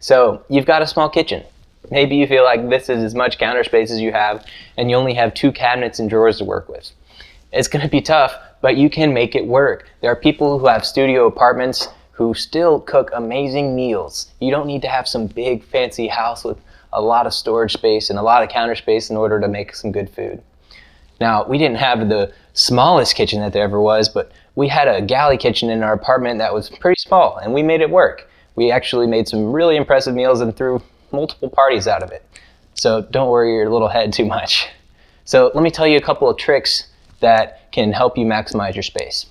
So you've got a small kitchen. Maybe you feel like this is as much counter space as you have and you only have 2 cabinets and drawers to work with. It's going to be tough, but you can make it work. There are people who have studio apartments who still cook amazing meals. You don't need to have some big fancy house with a lot of storage space and a lot of counter space in order to make some good food. Now, we didn't have the smallest kitchen that there ever was, but we had a galley kitchen in our apartment that was pretty small, and we made it work. We actually made some really impressive meals and threw multiple parties out of it. So don't worry your little head too much. So let me tell you a couple of tricks that can help you maximize your space.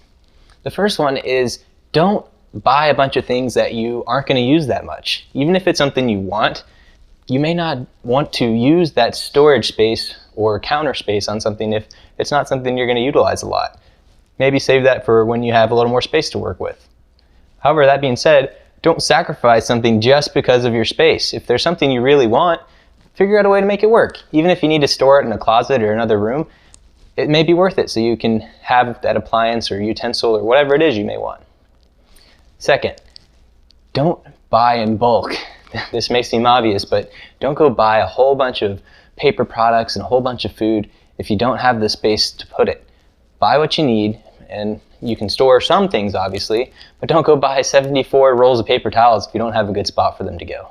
The first one is don't buy a bunch of things that you aren't going to use that much. Even if it's something you want, you may not want to use that storage space or counter space on something if it's not something you're going to utilize a lot. Maybe save that for when you have a little more space to work with. However, that being said, don't sacrifice something just because of your space. If there's something you really want, figure out a way to make it work. Even if you need to store it in a closet or another room, it may be worth it so you can have that appliance or utensil or whatever it is you may want. Second, don't buy in bulk. This may seem obvious, but don't go buy a whole bunch of paper products and a whole bunch of food if you don't have the space to put it. Buy what you need, and you can store some things obviously, but don't go buy 74 rolls of paper towels if you don't have a good spot for them to go.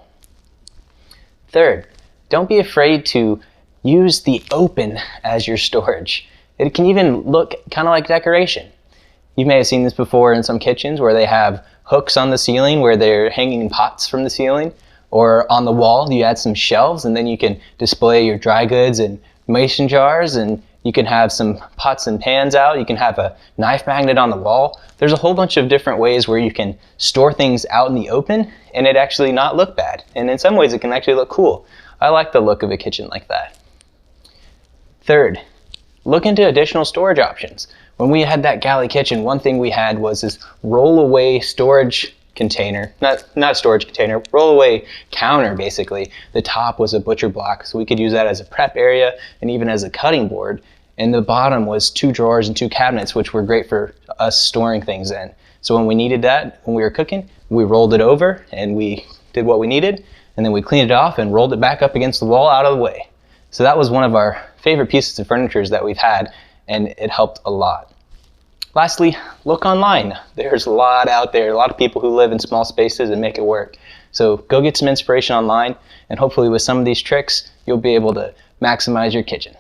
Third, don't be afraid to use the open as your storage. It can even look kind of like decoration. You may have seen this before in some kitchens where they have hooks on the ceiling where they're hanging pots from the ceiling, or on the wall you add some shelves and then you can display your dry goods and mason jars, and you can have some pots and pans out. You can have a knife magnet on the wall. There's a whole bunch of different ways where you can store things out in the open and it actually not look bad. And in some ways it can actually look cool. I like the look of a kitchen like that. Third, look into additional storage options. When we had that galley kitchen, one thing we had was this roll-away storage container, not storage container, roll-away counter basically. The top was a butcher block, so we could use that as a prep area and even as a cutting board. And the bottom was 2 drawers and 2 cabinets, which were great for us storing things in. So when we needed that, when we were cooking, we rolled it over and we did what we needed, and then we cleaned it off and rolled it back up against the wall out of the way. So that was one of our favorite pieces of furniture that we've had, and it helped a lot. Lastly, look online. There's a lot out there, a lot of people who live in small spaces and make it work. So go get some inspiration online, and hopefully with some of these tricks, you'll be able to maximize your kitchen.